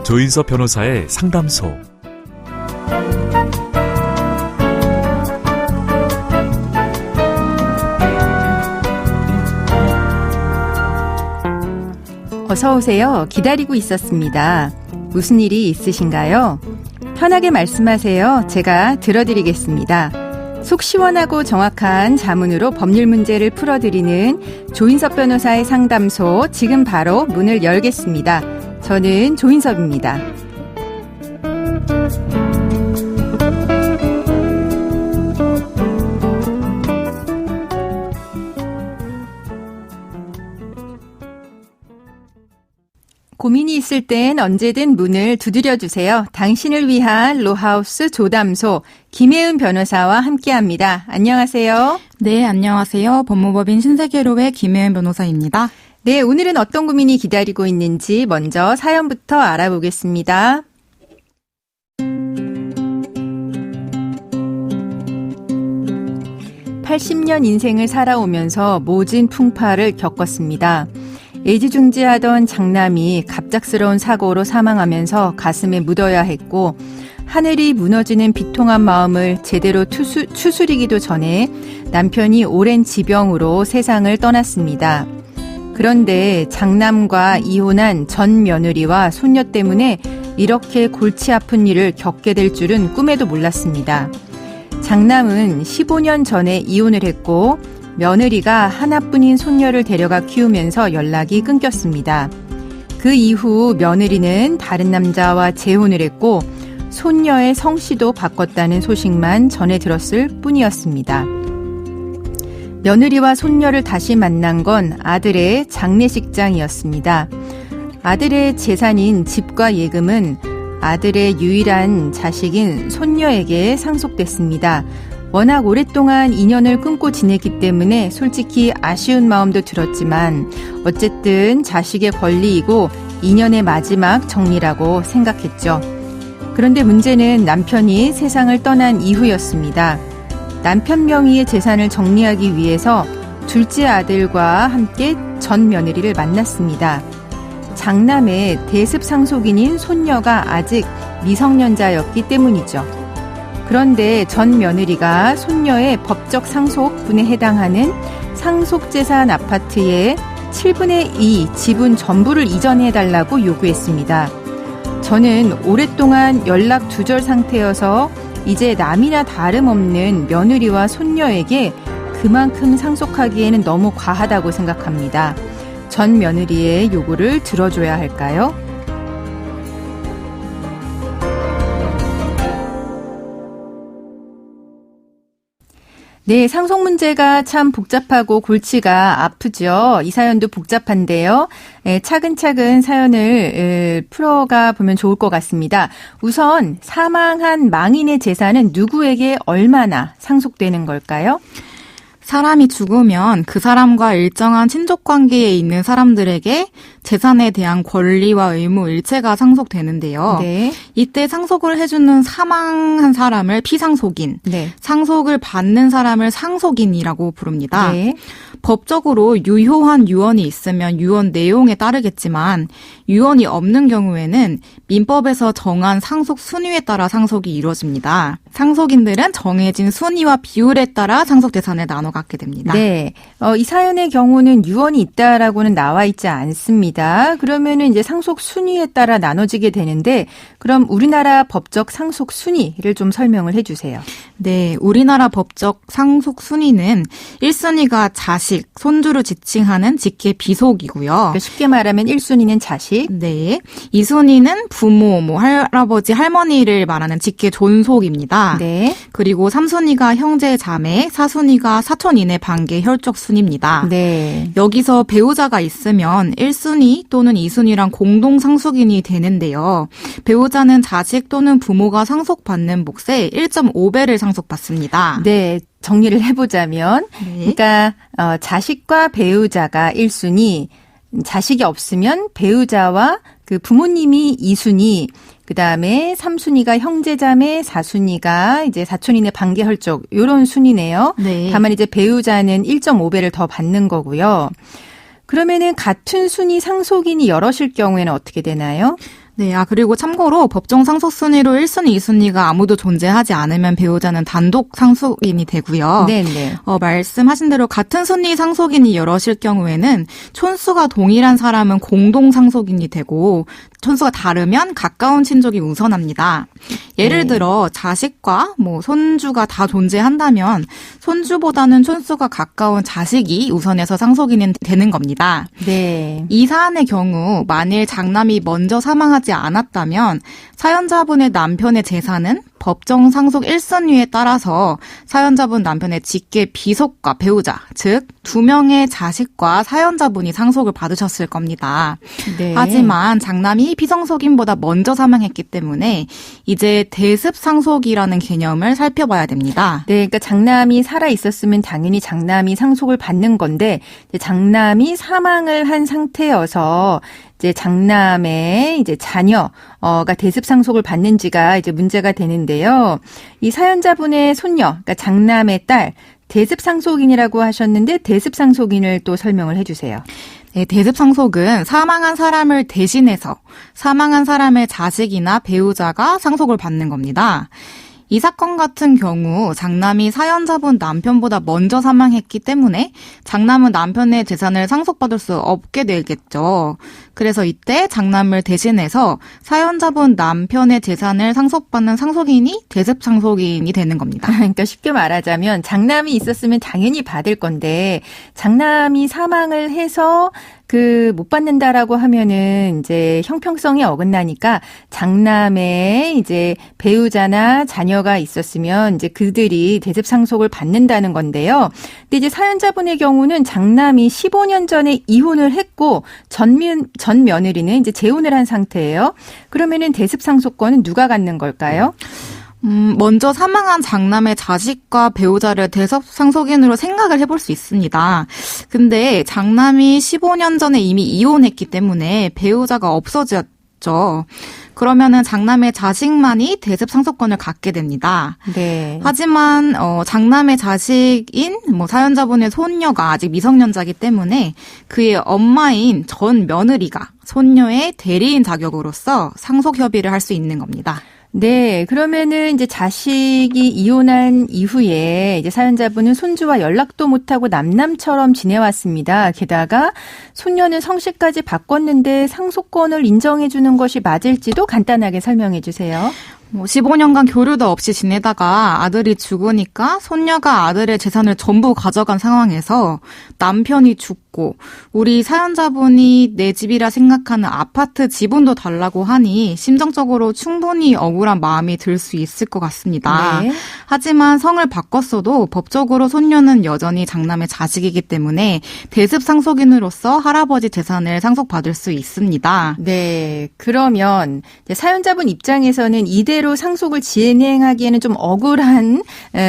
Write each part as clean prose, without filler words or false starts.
조인섭 변호사의 상담소. 어서 오세요. 기다리고 있었습니다. 무슨 일이 있으신가요? 편하게 말씀하세요. 제가 들어드리겠습니다. 속 시원하고 정확한 자문으로 법률 문제를 풀어드리는 조인섭 변호사의 상담소, 지금 바로 문을 열겠습니다. 저는 조인섭입니다. 고민이 있을 땐 언제든 문을 두드려주세요. 당신을 위한 로하우스 조담소, 김혜은 변호사와 함께합니다. 안녕하세요. 네, 안녕하세요. 법무법인 신세계로의 김혜은 변호사입니다. 네, 오늘은 어떤 고민이 기다리고 있는지 먼저 사연부터 알아보겠습니다. 80년 인생을 살아오면서 모진 풍파를 겪었습니다. 애지중지하던 장남이 갑작스러운 사고로 사망하면서 가슴에 묻어야 했고, 하늘이 무너지는 비통한 마음을 제대로 추스리기도 전에 남편이 오랜 지병으로 세상을 떠났습니다. 그런데 장남과 이혼한 전 며느리와 손녀 때문에 이렇게 골치 아픈 일을 겪게 될 줄은 꿈에도 몰랐습니다. 장남은 15년 전에 이혼을 했고, 며느리가 하나뿐인 손녀를 데려가 키우면서 연락이 끊겼습니다. 그 이후 며느리는 다른 남자와 재혼을 했고 손녀의 성씨도 바꿨다는 소식만 전해 들었을 뿐이었습니다. 며느리와 손녀를 다시 만난 건 아들의 장례식장이었습니다. 아들의 재산인 집과 예금은 아들의 유일한 자식인 손녀에게 상속됐습니다. 워낙 오랫동안 인연을 끊고 지냈기 때문에 솔직히 아쉬운 마음도 들었지만 어쨌든 자식의 권리이고 인연의 마지막 정리라고 생각했죠. 그런데 문제는 남편이 세상을 떠난 이후였습니다. 남편 명의의 재산을 정리하기 위해서 둘째 아들과 함께 전 며느리를 만났습니다. 장남의 대습 상속인인 손녀가 아직 미성년자였기 때문이죠. 그런데 전 며느리가 손녀의 법적 상속분에 해당하는 상속재산 아파트의 7분의 2 지분 전부를 이전해달라고 요구했습니다. 저는 오랫동안 연락 두절 상태여서 이제 남이나 다름없는 며느리와 손녀에게 그만큼 상속하기에는 너무 과하다고 생각합니다. 전 며느리의 요구를 들어줘야 할까요? 네, 상속 문제가 참 복잡하고 골치가 아프죠. 이 사연도 복잡한데요. 차근차근 사연을 풀어가 보면 좋을 것 같습니다. 우선 사망한 망인의 재산은 누구에게 얼마나 상속되는 걸까요? 사람이 죽으면 그 사람과 일정한 친족 관계에 있는 사람들에게 재산에 대한 권리와 의무 일체가 상속되는데요. 네. 이때 상속을 해주는 사망한 사람을 피상속인, 네. 상속을 받는 사람을 상속인이라고 부릅니다. 네. 법적으로 유효한 유언이 있으면 유언 내용에 따르겠지만 유언이 없는 경우에는 민법에서 정한 상속 순위에 따라 상속이 이루어집니다. 상속인들은 정해진 순위와 비율에 따라 상속 재산을 나눠 갖게 됩니다. 네, 이 사연의 경우는 유언이 있다라고는 나와 있지 않습니다. 그러면은 이제 상속 순위에 따라 나눠지게 되는데, 그럼 우리나라 법적 상속 순위를 좀 설명을 해주세요. 네, 우리나라 법적 상속 순위는 1순위가 자식, 손주를 지칭하는 직계 비속이고요. 그러니까 쉽게 말하면 1순위는 자식. 네, 2순위는 부모, 할아버지, 할머니를 말하는 직계 존속입니다. 네. 그리고 3순위가 형제, 자매, 4순위가 사촌 이내 반계 혈족 순입니다. 네. 여기서 배우자가 있으면 1순위 또는 2순위랑 공동 상속인이 되는데요. 배우자는 자식 또는 부모가 상속받는 몫의 1.5배를 상속받습니다. 네. 정리를 해보자면, 네. 그러니까 자식과 배우자가 1순위, 자식이 없으면 배우자와 그 부모님이 2순위, 그 다음에 3순위가 형제자매, 4순위가 이제 사촌이네 반계혈족, 요런 순위네요. 네. 다만 이제 배우자는 1.5배를 더 받는 거고요. 그러면은 같은 순위 상속인이 여럿일 경우에는 어떻게 되나요? 네, 그리고 참고로 법정 상속 순위로 1순위, 2순위가 아무도 존재하지 않으면 배우자는 단독 상속인이 되고요. 네네. 말씀하신 대로 같은 순위 상속인이 여럿일 경우에는 촌수가 동일한 사람은 공동 상속인이 되고 촌수가 다르면 가까운 친족이 우선합니다. 예를 들어 자식과 손주가 다 존재한다면 손주보다는 촌수가 가까운 자식이 우선해서 상속인이 되는 겁니다. 네. 이 사안의 경우 만일 장남이 먼저 사망하지 않았다면 사연자분의 남편의 재산은 법정 상속 1순위에 따라서 사연자분 남편의 직계 비속과 배우자, 즉 2명의 자식과 사연자분이 상속을 받으셨을 겁니다. 네. 하지만 장남이 피상속인보다 먼저 사망했기 때문에 이제 대습 상속이라는 개념을 살펴봐야 됩니다. 네, 그러니까 장남이 살아 있었으면 당연히 장남이 상속을 받는 건데 이제 장남이 사망을 한 상태여서 이제 장남의 이제 자녀가 대습 상속을 받는지가 이제 문제가 되는데요. 이 사연자분의 손녀, 그러니까 장남의 딸 대습 상속인이라고 하셨는데 대습 상속인을 또 설명을 해주세요. 네, 대습 상속은 사망한 사람을 대신해서 사망한 사람의 자식이나 배우자가 상속을 받는 겁니다. 이 사건 같은 경우 장남이 사연자분 남편보다 먼저 사망했기 때문에 장남은 남편의 재산을 상속받을 수 없게 되겠죠. 그래서 이때 장남을 대신해서 사연자분 남편의 재산을 상속받는 상속인이 대습 상속인이 되는 겁니다. 그러니까 쉽게 말하자면 장남이 있었으면 당연히 받을 건데 장남이 사망을 해서 못 받는다라고 하면은 이제 형평성이 어긋나니까 장남의 이제 배우자나 자녀가 있었으면 이제 그들이 대습 상속을 받는다는 건데요. 근데 이제 사연자분의 경우는 장남이 15년 전에 이혼을 했고 전 며느리는 이제 재혼을 한 상태예요. 그러면은 대습 상속권은 누가 갖는 걸까요? 먼저 사망한 장남의 자식과 배우자를 대습 상속인으로 생각을 해볼 수 있습니다. 근데 장남이 15년 전에 이미 이혼했기 때문에 배우자가 없어졌죠. 그러면은 장남의 자식만이 대습 상속권을 갖게 됩니다. 네. 하지만 장남의 자식인 사연자분의 손녀가 아직 미성년자이기 때문에 그의 엄마인 전 며느리가 손녀의 대리인 자격으로서 상속 협의를 할 수 있는 겁니다. 네, 그러면은 이제 자식이 이혼한 이후에 이제 사연자분은 손주와 연락도 못하고 남남처럼 지내왔습니다. 게다가 손녀는 성씨까지 바꿨는데 상속권을 인정해주는 것이 맞을지도 간단하게 설명해 주세요. 15년간 교류도 없이 지내다가 아들이 죽으니까 손녀가 아들의 재산을 전부 가져간 상황에서 남편이 죽고 우리 사연자분이 내 집이라 생각하는 아파트 지분도 달라고 하니 심정적으로 충분히 억울한 마음이 들 수 있을 것 같습니다. 네. 하지만 성을 바꿨어도 법적으로 손녀는 여전히 장남의 자식이기 때문에 대습 상속인으로서 할아버지 재산을 상속받을 수 있습니다. 네, 그러면 이제 사연자분 입장에서는 이대로 상속을 진행하기에는 좀 억울한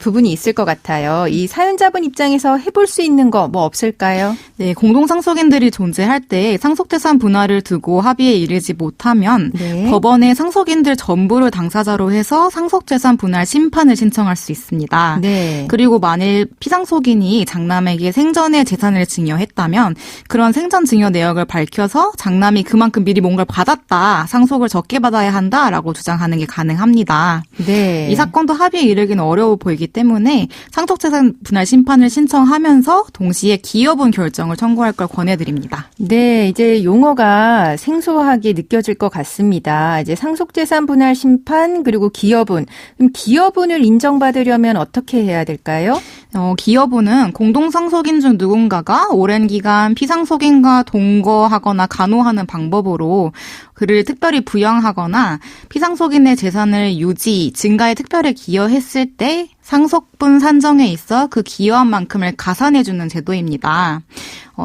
부분이 있을 것 같아요. 이 사연자분 입장에서 해볼 수 있는 거 뭐 없을까요? 네, 공동상속인들이 존재할 때 상속재산 분할을 두고 합의에 이르지 못하면 네. 법원에 상속인들 전부를 당사자로 해서 상속재산 분할 심판을 신청할 수 있습니다. 네. 그리고 만일 피상속인이 장남에게 생전에 재산을 증여했다면 그런 생전 증여 내역을 밝혀서 장남이 그만큼 미리 뭔가를 받았다, 상속을 적게 받아야 한다라고 주장하는 게 가능합니다. 네. 이 사건도 합의에 이르기는 어려워 보이기 때문에 상속재산 분할 심판을 신청하면서 동시에 기여분 결정을 청구할 걸 권해드립니다. 네, 이제 용어가 생소하게 느껴질 것 같습니다. 이제 상속재산 분할 심판 그리고 기여분. 그럼 기여분을 인정받으려면 어떻게 해야 될까요? 기여분은 공동상속인 중 누군가가 오랜 기간 피상속인과 동거하거나 간호하는 방법으로 그를 특별히 부양하거나 피상속인의 재산을 유지, 증가에 특별히 기여했을 때 상속분 산정에 있어 그 기여한 만큼을 가산해주는 제도입니다.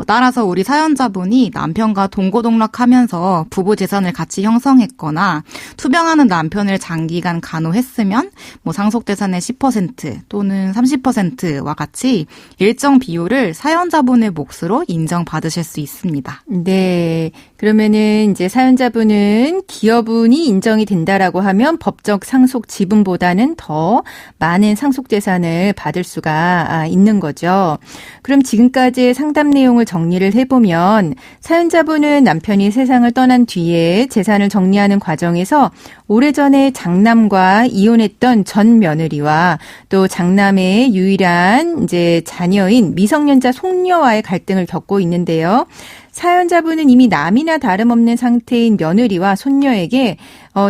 따라서 우리 사연자분이 남편과 동거동락하면서 부부 재산을 같이 형성했거나 투병하는 남편을 장기간 간호했으면 상속재산의 10% 또는 30%와 같이 일정 비율을 사연자분의 몫으로 인정받으실 수 있습니다. 네. 그러면은 이제 사연자분은 기여분이 인정이 된다라고 하면 법적 상속 지분보다는 더 많은 상속 재산을 받을 수가 있는 거죠. 그럼 지금까지의 상담 내용을 정리를 해보면 사연자분은 남편이 세상을 떠난 뒤에 재산을 정리하는 과정에서 오래전에 장남과 이혼했던 전 며느리와 또 장남의 유일한 이제 자녀인 미성년자 손녀와의 갈등을 겪고 있는데요. 사연자분은 이미 남이나 다름없는 상태인 며느리와 손녀에게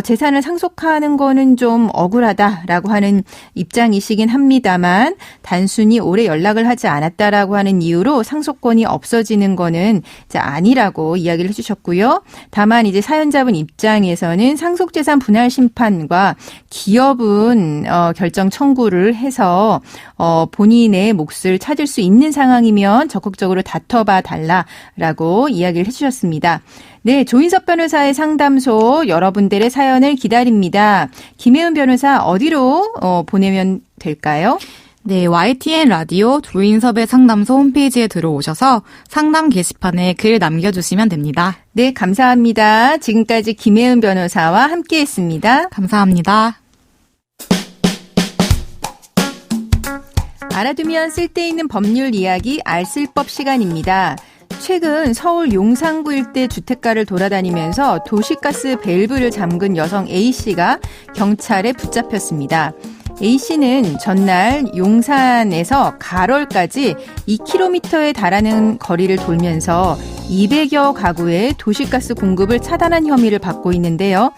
재산을 상속하는 거는 좀 억울하다라고 하는 입장이시긴 합니다만 단순히 오래 연락을 하지 않았다라고 하는 이유로 상속권이 없어지는 거는 이제 아니라고 이야기를 해주셨고요. 다만 이제 사연자분 입장에서는 상속재산 분할 심판과 기여분 결정 청구를 해서 본인의 몫을 찾을 수 있는 상황이면 적극적으로 다퉈봐 달라라고 이야기를 해주셨습니다. 네, 조인섭 변호사의 상담소 여러분들의 사연을 기다립니다. 김혜은 변호사 어디로 보내면 될까요? 네, YTN 라디오 조인섭의 상담소 홈페이지에 들어오셔서 상담 게시판에 글 남겨주시면 됩니다. 네, 감사합니다. 지금까지 김혜은 변호사와 함께했습니다. 감사합니다. 알아두면 쓸데있는 법률 이야기 알쓸법 시간입니다. 최근 서울 용산구 일대 주택가를 돌아다니면서 도시가스 밸브를 잠근 여성 A씨가 경찰에 붙잡혔습니다. A씨는 전날 용산에서 가롤까지 2km에 달하는 거리를 돌면서 200여 가구의 도시가스 공급을 차단한 혐의를 받고 있는데요.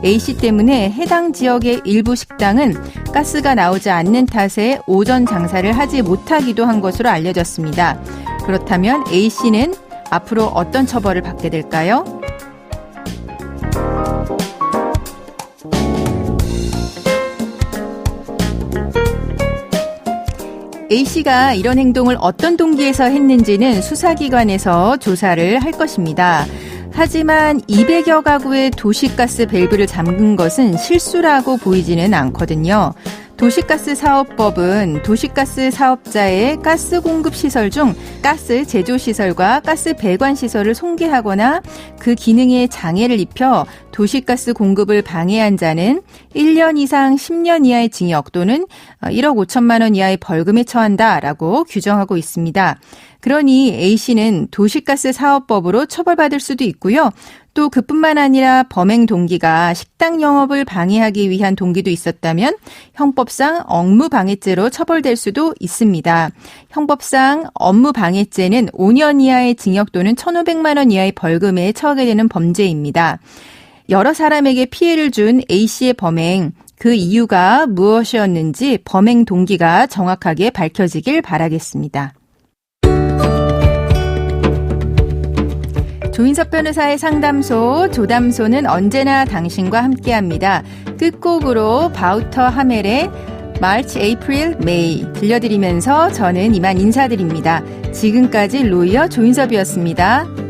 A씨 때문에 해당 지역의 일부 식당은 가스가 나오지 않는 탓에 오전 장사를 하지 못하기도 한 것으로 알려졌습니다. 그렇다면 A씨는 앞으로 어떤 처벌을 받게 될까요? A씨가 이런 행동을 어떤 동기에서 했는지는 수사기관에서 조사를 할 것입니다. 하지만 200여 가구의 도시가스 밸브를 잠근 것은 실수라고 보이지는 않거든요. 도시가스 사업법은 도시가스 사업자의 가스 공급 시설 중 가스 제조 시설과 가스 배관 시설을 손괴하거나 그 기능에 장애를 입혀 도시가스 공급을 방해한 자는 1년 이상 10년 이하의 징역 또는 1억 5천만 원 이하의 벌금에 처한다라고 규정하고 있습니다. 그러니 A씨는 도시가스 사업법으로 처벌받을 수도 있고요. 또 그뿐만 아니라 범행 동기가 식당 영업을 방해하기 위한 동기도 있었다면 형법상 업무방해죄로 처벌될 수도 있습니다. 형법상 업무방해죄는 5년 이하의 징역 또는 1,500만 원 이하의 벌금에 처하게 되는 범죄입니다. 여러 사람에게 피해를 준 A씨의 범행, 그 이유가 무엇이었는지 범행 동기가 정확하게 밝혀지길 바라겠습니다. 조인섭 변호사의 상담소, 조담소는 언제나 당신과 함께합니다. 끝곡으로 바우터 하멜의 March, April, May 들려드리면서 저는 이만 인사드립니다. 지금까지 로이어 조인섭이었습니다.